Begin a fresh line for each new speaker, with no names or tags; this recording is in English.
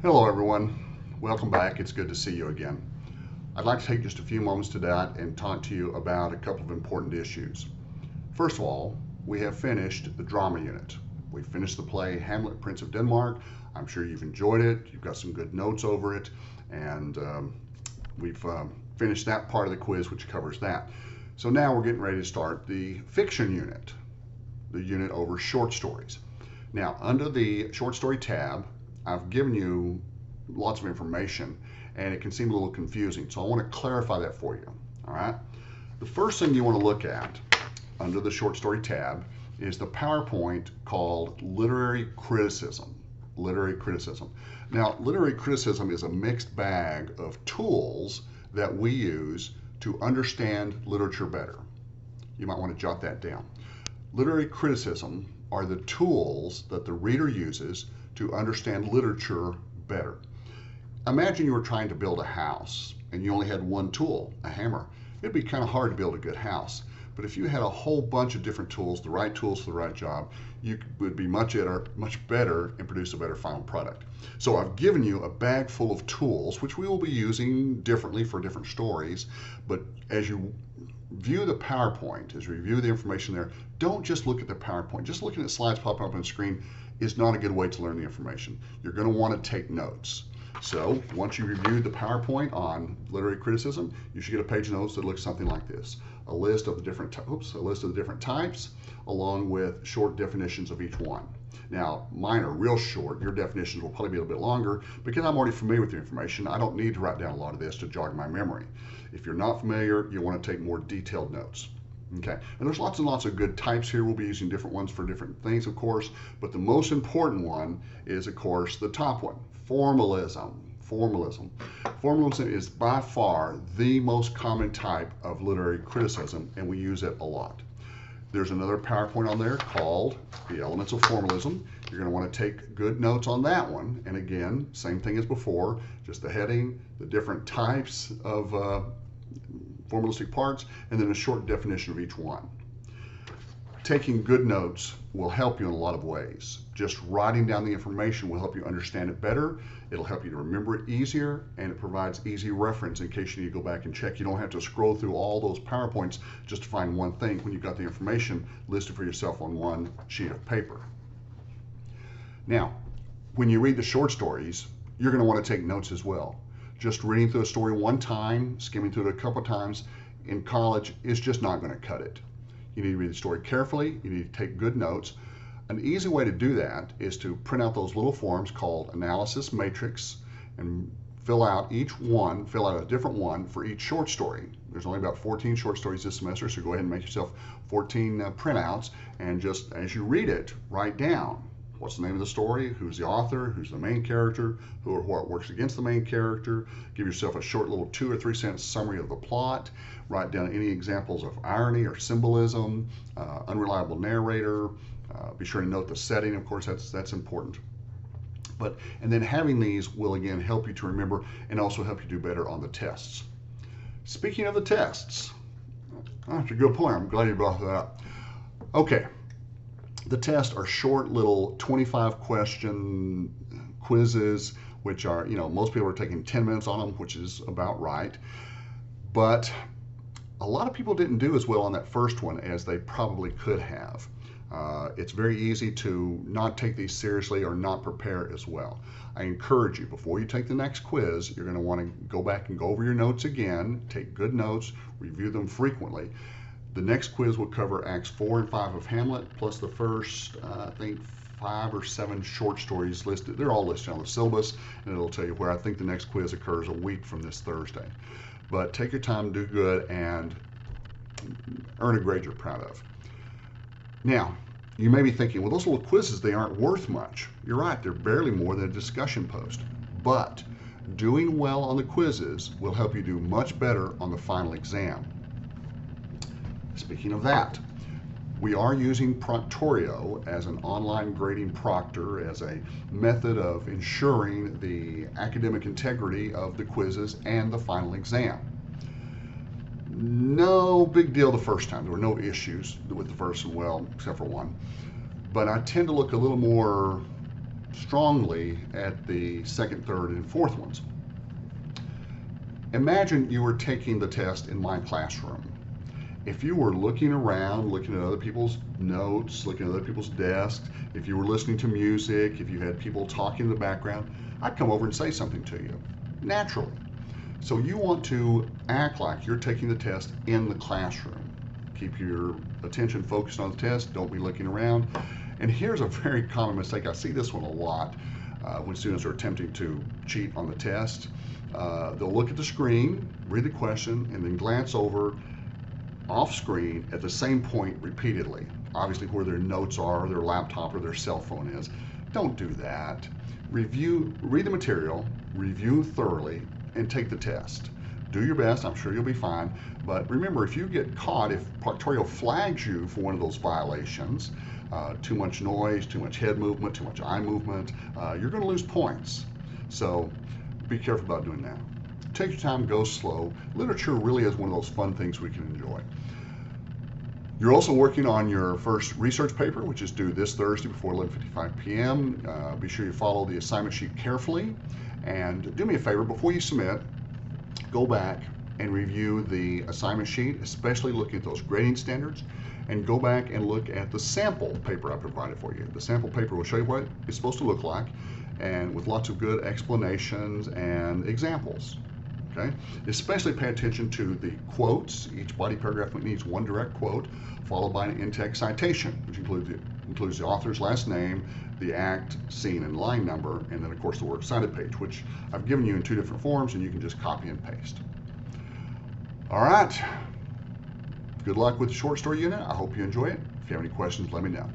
Hello everyone, welcome back. It's good to see you again. I'd like to take just a few moments today and talk to you about a couple of important issues. First of all, we have finished the drama unit. We finished the play Hamlet, Prince of Denmark. I'm sure you've enjoyed it. You've got some good notes over it, and we've finished that part of the quiz which covers that. So now we're getting ready to start the fiction unit, the unit over short stories. Now, under the short story tab, I've given you lots of information and it can seem a little confusing. So I want to clarify that for you. All right. The first thing you want to look at under the short story tab is the PowerPoint called Literary Criticism. Literary Criticism. Now, literary criticism is a mixed bag of tools that we use to understand literature better. You might want to jot that down. Literary criticism are the tools that the reader uses to understand literature better. Imagine you were trying to build a house and you only had one tool, a hammer. It'd be kind of hard to build a good house. But if you had a whole bunch of different tools, the right tools for the right job, you would be much better and produce a better final product. So I've given you a bag full of tools, which we will be using differently for different stories. But as you view the PowerPoint, as you review the information there, don't just look at the PowerPoint. Just looking at slides popping up on the screen is not a good way to learn the information. You're going to want to take notes. So once you reviewed the PowerPoint on literary criticism, you should get a page of notes that looks something like this. A list of the different types, along with short definitions of each one. Now, mine are real short. Your definitions will probably be a little bit longer because I'm already familiar with the information. I don't need to write down a lot of this to jog my memory. If you're not familiar, you want to take more detailed notes. Okay, and there's lots and lots of good types here. We'll be using different ones for different things, of course, but the most important one is, of course, the top one, formalism. Formalism. Formalism is by far the most common type of literary criticism, and we use it a lot. There's another PowerPoint on there called The Elements of Formalism. You're going to want to take good notes on that one. And again, same thing as before, just the heading, the different types of formalistic parts, and then a short definition of each one. Taking good notes will help you in a lot of ways. Just writing down the information will help you understand it better. It'll help you to remember it easier, and it provides easy reference in case you need to go back and check. You don't have to scroll through all those PowerPoints just to find one thing when you've got the information listed for yourself on one sheet of paper. Now, when you read the short stories, you're going to want to take notes as well. Just reading through a story one time, skimming through it a couple of times in college is just not going to cut it. You need to read the story carefully. You need to take good notes. An easy way to do that is to print out those little forms called analysis matrix and fill out a different one for each short story. There's only about 14 short stories this semester, so go ahead and make yourself 14 printouts, and just as you read it, write down what's the name of the story, who's the author, who's the main character, who or what works against the main character. Give yourself a short little 2 or 3 sentence summary of the plot. Write down any examples of irony or symbolism, unreliable narrator. Be sure to note the setting, of course, that's important. And then having these will again help you to remember and also help you do better on the tests. Speaking of the tests, that's a good point. I'm glad you brought that up. Okay. The tests are short little 25 question quizzes, which are, most people are taking 10 minutes on them, which is about right. But a lot of people didn't do as well on that first one as they probably could have. It's very easy to not take these seriously or not prepare as well. I encourage you, before you take the next quiz, you're going to want to go back and go over your notes again, take good notes, review them frequently. The next quiz will cover Acts 4 and 5 of Hamlet, plus the first, I think, 5 or 7 short stories listed. They're all listed on the syllabus, and it'll tell you where I think the next quiz occurs a week from this Thursday. But take your time, do good, and earn a grade you're proud of. Now, you may be thinking, well, those little quizzes, they aren't worth much. You're right, they're barely more than a discussion post. But doing well on the quizzes will help you do much better on the final exam. Speaking of that, we are using Proctorio as an online grading proctor, as a method of ensuring the academic integrity of the quizzes and the final exam. No big deal the first time. There were no issues with the first one, well, except for one. But I tend to look a little more strongly at the second, third, and fourth ones. Imagine you were taking the test in my classroom. If you were looking around, looking at other people's notes, looking at other people's desks, if you were listening to music, if you had people talking in the background, I'd come over and say something to you, naturally. So you want to act like you're taking the test in the classroom. Keep your attention focused on the test, don't be looking around. And here's a very common mistake. I see this one a lot when students are attempting to cheat on the test. They'll look at the screen, read the question, and then glance over off screen at the same point repeatedly, obviously where their notes are, their laptop, or their cell phone is. Don't do that. Read the material, review thoroughly, and take the test. Do your best, I'm sure you'll be fine, but remember, if you get caught, if Proctorio flags you for one of those violations, too much noise, too much head movement, too much eye movement, you're going to lose points. So be careful about doing that. Take your time, go slow. Literature really is one of those fun things we can enjoy. You're also working on your first research paper, which is due this Thursday before 11:55 p.m. Be sure you follow the assignment sheet carefully. And do me a favor, before you submit, go back and review the assignment sheet, especially looking at those grading standards, and go back and look at the sample paper I provided for you. The sample paper will show you what it's supposed to look like, and with lots of good explanations and examples. Okay? Especially pay attention to the quotes. Each body paragraph needs one direct quote, followed by an in-text citation, which includes the author's last name, the act, scene, and line number, and then of course the works cited page, which I've given you in two different forms, and you can just copy and paste. All right. Good luck with the short story unit. I hope you enjoy it. If you have any questions, let me know.